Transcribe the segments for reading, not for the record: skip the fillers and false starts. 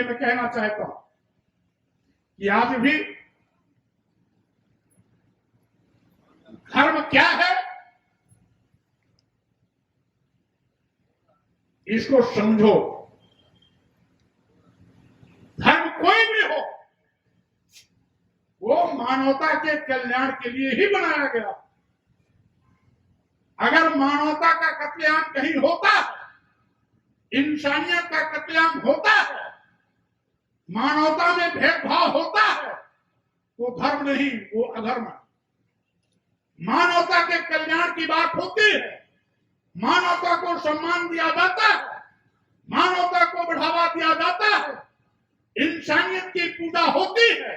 मैं कहना चाहता हूं कि आज भी धर्म क्या है इसको समझो। धर्म कोई भी हो वो मानवता के कल्याण के लिए ही बनाया गया। अगर मानवता का कत्लेआम कहीं होता है, इंसानियत का कत्लेआम होता है, मानवता में भेदभाव होता है, तो धर्म नहीं वो अधर्म है। मानवता के कल्याण की बात होती है, मानवता को सम्मान दिया जाता है, मानवता को बढ़ावा दिया जाता है, इंसानियत की पूजा होती है,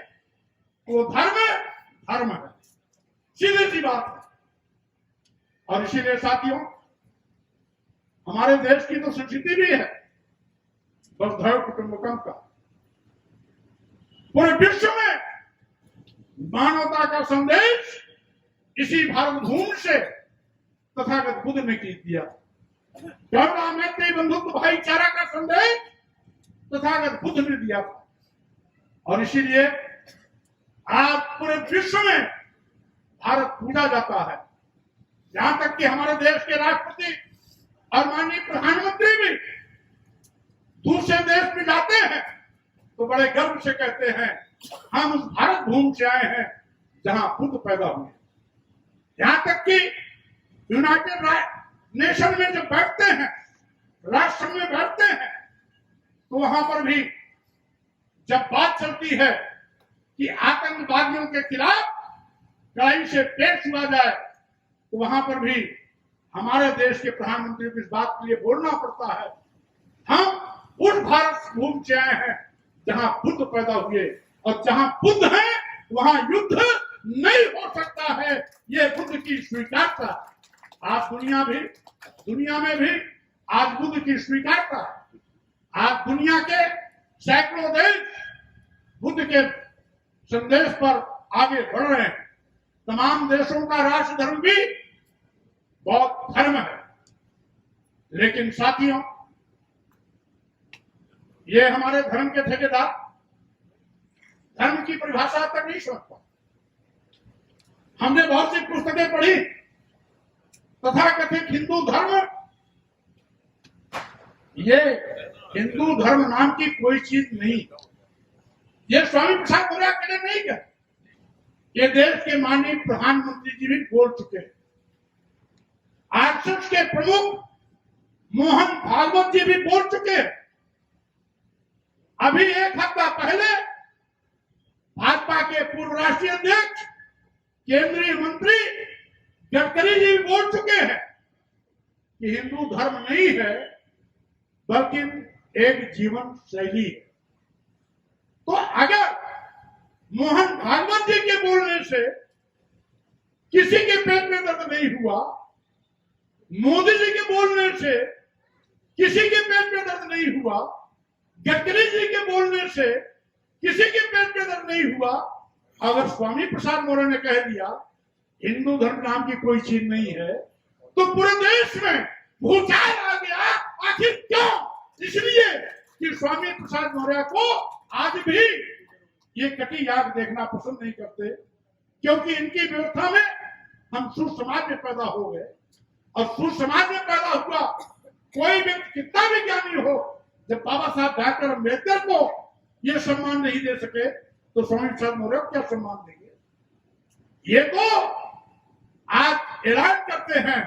वो धर्म धर्म है, सीधी सी बात है। और इसीलिए साथियों, हमारे देश की तो संस्कृति भी है वसुधैव कुटुंबकम का। पूरे विश्व में मानवता का संदेश इसी भारत भूमि से तथागत बुद्ध ने दिया। करुणा मैत्री बंधुत्व भाईचारा का संदेश तथागत बुद्ध ने दिया था। और इसीलिए आज पूरे विश्व में भारत पूजा जाता है। यहां तक कि हमारे देश के राष्ट्रपति और माननीय प्रधानमंत्री भी दूसरे देश में जाते हैं तो बड़े गर्व से कहते हैं हम उस भारत भूमि से आए हैं जहां बुद्ध पैदा हुए। यहां तक कि यूनाइटेड नेशन में जब बैठते हैं, राष्ट्र में बैठते हैं, तो वहां पर भी जब बात चलती है कि आतंकवादियों के खिलाफ कड़ाई से पेश हुआ जाए, तो वहां पर भी हमारे देश के प्रधानमंत्री को इस बात के लिए बोलना पड़ता है हम उस भारत भूमि से आए हैं जहां बुद्ध पैदा हुए, और जहां बुद्ध है वहां युद्ध नहीं हो सकता है। ये बुद्ध की स्वीकारता। आज दुनिया में भी आज बुद्ध की स्वीकारता है। आज दुनिया के सैकड़ों देश बुद्ध के संदेश पर आगे बढ़ रहे हैं। तमाम देशों का राष्ट्र धर्म भी बौद्ध धर्म है। लेकिन साथियों, ये हमारे धर्म के ठेकेदार धर्म की परिभाषा तक नहीं समझ पाते। हमने बहुत सी पुस्तकें पढ़ी, तथाकथित हिंदू धर्म, ये हिंदू धर्म नाम की कोई चीज नहीं। ये स्वामी प्रसाद मौर्य के लिए नहीं कहते, ये देश के माननीय प्रधानमंत्री जी भी बोल चुके हैं। आरएसएस के प्रमुख मोहन भागवत जी भी बोल चुके हैं। अभी एक हफ्ता पहले भाजपा के पूर्व राष्ट्रीय अध्यक्ष केंद्रीय मंत्री गडकरी जी भी बोल चुके हैं कि हिंदू धर्म नहीं है बल्कि एक जीवन शैली है। तो अगर मोहन भागवत जी के बोलने से किसी के पेट में दर्द नहीं हुआ, मोदी जी के बोलने से किसी के पेट में दर्द नहीं हुआ, गडकरी जी के बोलने से किसी के पेट में दर्द नहीं हुआ, अगर स्वामी प्रसाद मौर्य ने कह दिया हिंदू धर्म नाम की कोई चीज नहीं है, तो पूरे देश में भूचाल आ गया। आखिर क्यों? इसलिए कि स्वामी प्रसाद मौर्य को आज भी ये कटी आग देखना पसंद नहीं करते, क्योंकि इनकी व्यवस्था में हम सुर समाज में पैदा हो गए, और सुर समाज में पैदा हुआ कोई व्यक्ति कितना भी ज्ञानी हो, जब बाबा साहब डॉक्टर अम्बेडकर को ये सम्मान नहीं दे सके तो स्वामी प्रसाद मौर्य को क्या सम्मान देंगे? ये तो आज ऐलान करते हैं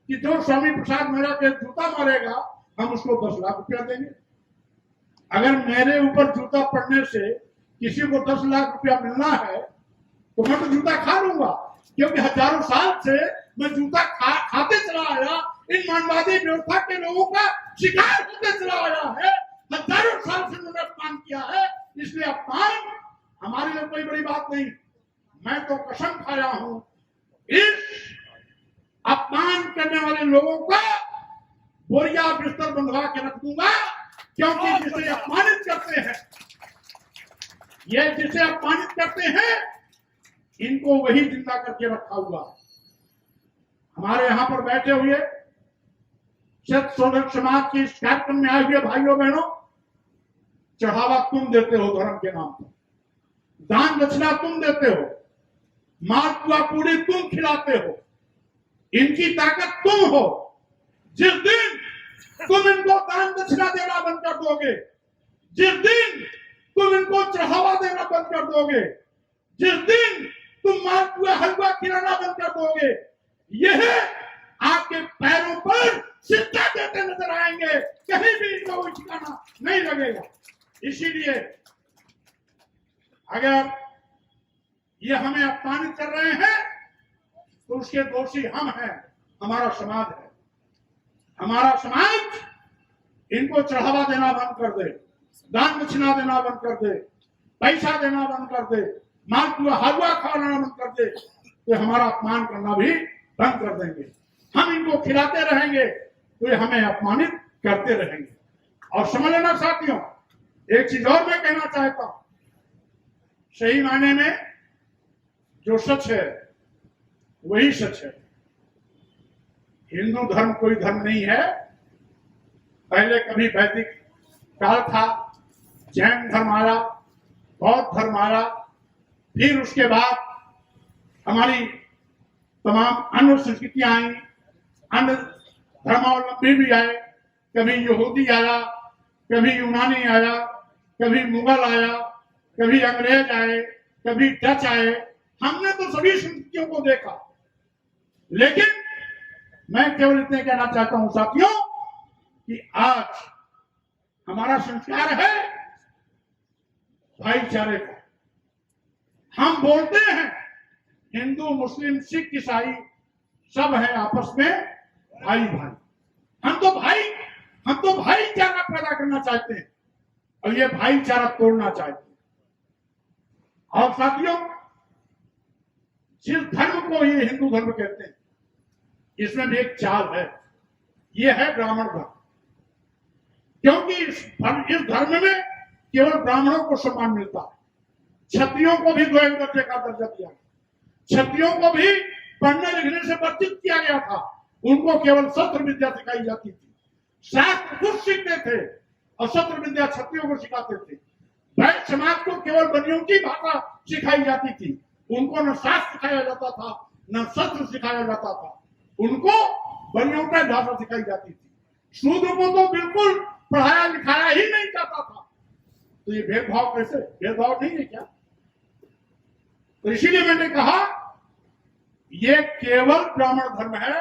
कि जो स्वामी प्रसाद मौर्य के जूता मारेगा हम उसको 10 लाख रुपया देंगे। अगर मेरे ऊपर जूता पड़ने से किसी को 10 लाख रुपया मिलना है तो मैं तो जूता खा लूंगा, क्योंकि हजारों साल से मैं जूता खाते चला आया, इन मानवादी व्यवस्था के लोगों का शिकार होते चला आया है। हजारों साल से मैंने अपमान किया है, इसलिए अपमान हमारे लिए कोई बड़ी बात नहीं। मैं तो कसम खाया हूं इस अपमान करने वाले लोगों का बोरिया बिस्तर बंधवा के रख दूंगा, क्योंकि जिसे अपमानित करते हैं, ये जिसे अपमानित करते हैं, इनको वही जिंदा करके रखा हुआ। हमारे यहां पर बैठे हुए सत शोधक समाज के इस कार्यक्रम में आए हुए भाइयों बहनों, चढ़ावा तुम देते हो धर्म के नाम पर, दान दक्षिणा तुम देते हो, मालपुआ पूरी तुम खिलाते हो, इनकी ताकत तुम हो। जिस दिन तुम इनको दान दक्षिणा देना बंद कर दोगे, जिस दिन तुम इनको चढ़ावा देना बंद कर दोगे, जिस दिन तुम मालपुआ हलवा खिलाना बंद कर दोगे, यह आपके पैरों पर सिक्का देते नजर आएंगे, कहीं भी इनका कोई ठिकाना नहीं लगेगा। इसीलिए अगर ये हमें अपमानित कर रहे हैं तो उसके दोषी हम हैं, हमारा समाज है। हमारा समाज इनको चढ़ावा देना बंद कर दे, दान दक्षिणा देना बंद कर दे, पैसा देना बंद कर दे, मालपुआ हलवा खाना बंद कर दे, तो हमारा अपमान करना भी बंद कर देंगे। हम इनको खिलाते रहेंगे तो ये हमें अपमानित करते रहेंगे। और समझ लेना साथियों, एक चीज और मैं कहना चाहता हूं, सही मायने में जो सच है वही सच है। हिंदू धर्म कोई धर्म नहीं है। पहले कभी वैदिक काल था, जैन धर्म आया, बौद्ध धर्म आया, फिर उसके बाद हमारी तमाम अन्य संस्कृतियां आई, अन्य धर्मावलंबी भी आए। कभी यहूदी आया, कभी यूनानी आया, कभी मुगल आया, कभी अंग्रेज आए, कभी डच आए। हमने तो सभी संस्कृतियों को देखा, लेकिन मैं केवल इतने कहना चाहता हूं साथियों कि आज हमारा संस्कार है भाईचारे का। हम बोलते हैं हिंदू मुस्लिम सिख ईसाई सब है आपस में भाई भाई। हम तो भाईचारा पैदा करना चाहते हैं और ये भाईचारा तोड़ना चाहते हैं। और साथियों, जिस धर्म को ये हिंदू धर्म कहते हैं, इसमें भी एक चाल है, ये है ब्राह्मण धर्म। क्योंकि इस धर्म में केवल ब्राह्मणों को सम्मान मिलता है, क्षत्रियों को भी द्वैत दर्जे का दर्जा दिया गया, क्षत्रियों को भी पढ़ने लिखने से वंचित किया गया था। उनको केवल शस्त्र विद्या सिखाई जाती थी, शास्त्र खुद सीखते थे और शस्त्र विद्या क्षत्रियों को सिखाते थे। वैश्य समाज को केवल बनियों की भाषा सिखाई जाती थी, उनको न शास्त्र सिखाया जाता था न शस्त्र सिखाया जाता था, उनको बनियों की भाषा सिखाई जाती थी। शूद्र को तो बिल्कुल पढ़ाया लिखाया ही नहीं जाता था। तो ये भेदभाव कैसे? भेदभाव नहीं है क्या? तो इसीलिए मैंने कहा ये केवल ब्राह्मण धर्म है,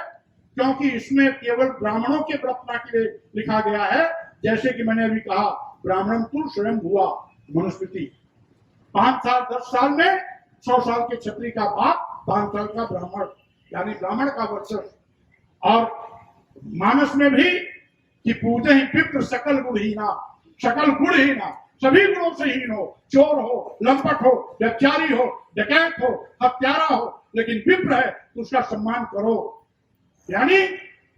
क्योंकि इसमें केवल ब्राह्मणों के व्रतना के लिए लिखा गया है। जैसे कि मैंने अभी कहा, ब्राह्मण तू स्वयं हुआ मनुस्मृति। 5 साल 10 साल में 100 साल के क्षत्रिय का बाप, 5 साल का ब्राह्मण, यानी ब्राह्मण का वर्चस्व। और मानस में भी कि पूजे ही पितृ सकल गुणहीना, सकल गुणहीना, सभी गुणों से हीन हो, चोर हो, लंपट हो, व्यभिचारी हो, डकैत हो, हत्यारा हो, लेकिन विप्र है तो उसका सम्मान करो। यानी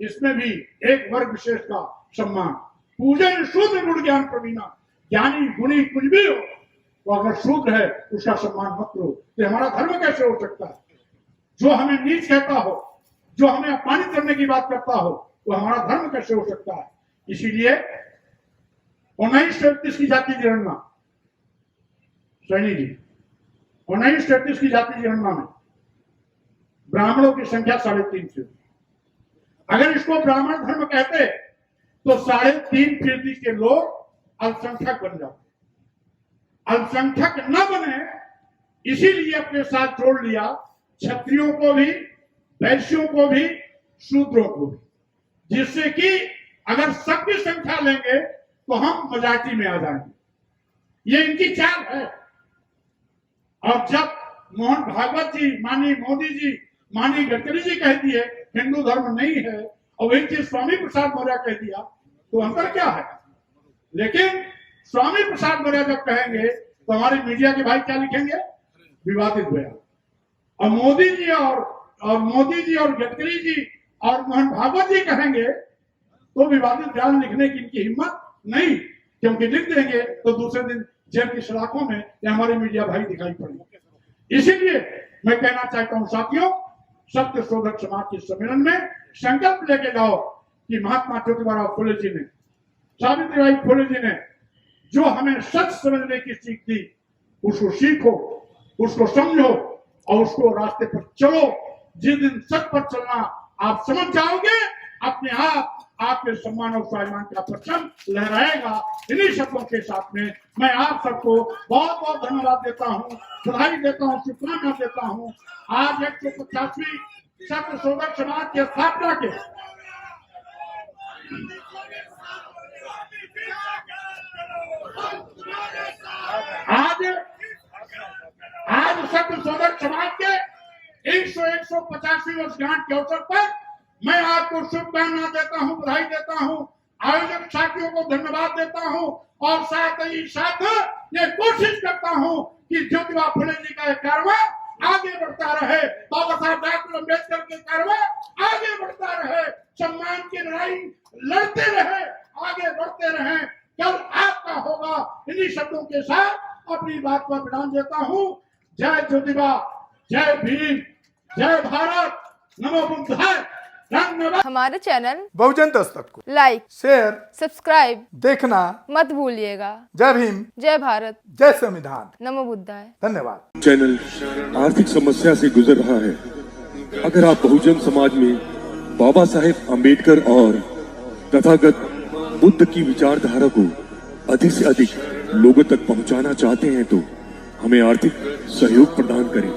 इसमें भी एक वर्ग विशेष का सम्मान। पूजन शूद्र गुण ज्ञान प्रवीणा, ज्ञानी गुणी कुछ भी हो, तो अगर शूद्र है उसका सम्मान मत करो। तो हमारा धर्म कैसे हो सकता है? जो हमें नीच कहता हो, जो हमें अपमानित करने की बात करता हो, वो हमारा धर्म कैसे हो सकता है? इसीलिए 1933 की जाति जनगणना, सैनी जी, 1933 की जाति जनगणना में ब्राह्मणों की संख्या 3.5 थी। अगर इसको ब्राह्मण धर्म कहते तो 3.5% के लोग अल्पसंख्यक बन जाते। अल्पसंख्यक न बने इसीलिए अपने साथ जोड़ लिया क्षत्रियों को भी, वैश्यों को भी, शूद्रों को भी, जिससे कि अगर सबकी संख्या लेंगे तो हम मेजॉरिटी में आ जाएंगे। ये इनकी चाल है। और जब मोहन भागवत जी, माननीय मोदी जी, माननीय गडकरी जी कह दिए हिंदू धर्म नहीं है, और वही चीज स्वामी प्रसाद मौर्य कह दिया, तो अंतर क्या है? लेकिन स्वामी प्रसाद मौर्य जब कहेंगे तो हमारे मीडिया के भाई क्या लिखेंगे? विवादित बयान। और मोदी जी और गडकरी जी और मोहन भागवत जी कहेंगे तो विवादित बयान लिखने की इनकी हिम्मत नहीं, क्योंकि लिख देंगे तो दूसरे दिन जेल की सलाखों में हमारे मीडिया भाई दिखाई पड़ेंगे। इसीलिए मैं कहना चाहता हूं साथियों, सत्य शोधक समाज के सम्मेलन में संकल्प लेके जाओ कि महात्मा ज्योतिबा फुले जी ने, सावित्रीबाई फुले जी ने जो हमें सच समझने की सीख दी, उसको सीखो, उसको समझो और उसको रास्ते पर चलो। जिस दिन सच पर चलना आप समझ जाओगे, अपने आप आपके सम्मान और स्वाभिमान का परचम लहराएगा। इन्हीं शब्दों के साथ में मैं आप सबको बहुत बहुत धन्यवाद देता हूँ, बधाई देता हूँ, शुभकामना देता हूँ। आज 150वीं सत्य शोधक समाज की स्थापना के आज सत्य शोधक समाज के 150वीं वर्षगांठ के अवसर पर मैं आपको शुभकामना देता हूं, बधाई देता हूं, आयोजक साथियों को धन्यवाद देता हूं और साथ ही साथ ये कोशिश करता हूं कि ज्योतिबा फुले जी का कारवां आगे बढ़ता रहे, बाबा साहब डॉक्टर अम्बेडकर के कारवां आगे बढ़ता रहे, सम्मान की लड़ाई लड़ते रहे, आगे बढ़ते रहे। कल आपका होगा। इन्हीं शब्दों के साथ अपनी बात पर विराम देता हूं। जय ज्योतिबा, जय भीम, जय भारत, नमो बुद्धाय। धन्यवाद। हमारे चैनल बहुजन दस्तक को लाइक, शेयर, सब्सक्राइब देखना मत भूलिएगा। जय भीम, जय भारत, जय संविधान, नमो बुद्धाय। धन्यवाद। चैनल आर्थिक समस्या से गुजर रहा है। अगर आप बहुजन समाज में बाबा साहेब अम्बेडकर और तथागत बुद्ध की विचारधारा को अधिक से अधिक लोगों तक पहुंचाना चाहते हैं तो हमें आर्थिक सहयोग प्रदान करें,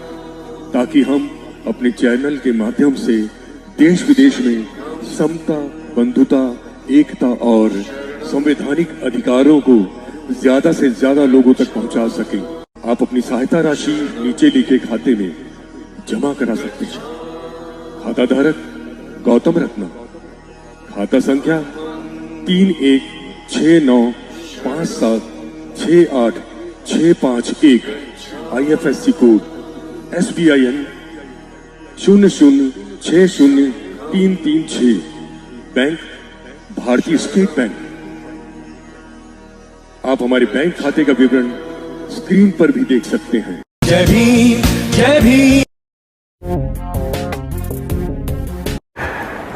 ताकि हम अपने चैनल के माध्यम से देश विदेश में समता, बंधुता, एकता और संवैधानिक अधिकारों को ज्यादा से ज्यादा लोगों तक पहुंचा सकें। आप अपनी सहायता राशि नीचे लिखे खाते में जमा करा सकते हैं। खाता धारक गौतम रत्ना, खाता संख्या 3169576865 IFSC कोड SBIN 0060336, बैंक भारतीय स्टेट बैंक। आप हमारे बैंक खाते का विवरण स्क्रीन पर भी देख सकते हैं। जय भीम, जय भीम।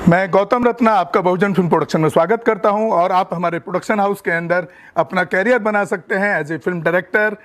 मैं गौतम रत्ना आपका बहुजन फिल्म प्रोडक्शन में स्वागत करता हूं और आप हमारे प्रोडक्शन हाउस के अंदर अपना कैरियर बना सकते हैं as a film director,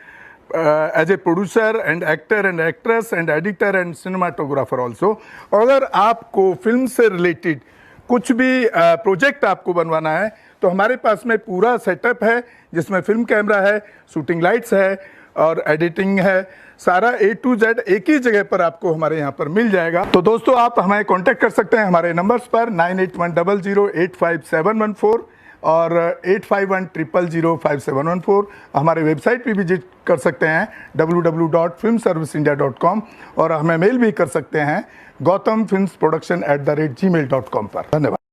as a producer and actor and actress and editor and cinematographer also. अगर आपको फिल्म से रिलेटेड कुछ भी प्रोजेक्ट आपको बनवाना है तो हमारे पास में पूरा सेटअप है, जिसमें फिल्म कैमरा है, शूटिंग लाइट्स है और एडिटिंग है। सारा A to Z एक ही जगह पर आपको हमारे यहाँ पर मिल जाएगा। तो दोस्तों आप हमें कांटेक्ट कर सकते हैं हमारे नंबर्स पर 9810085714 और 8510005714। हमारे वेबसाइट पे विजिट कर सकते हैं www.filmserviceindia.com और हमें मेल भी कर सकते हैं gautamfilmsproduction@gmail.com पर। धन्यवाद।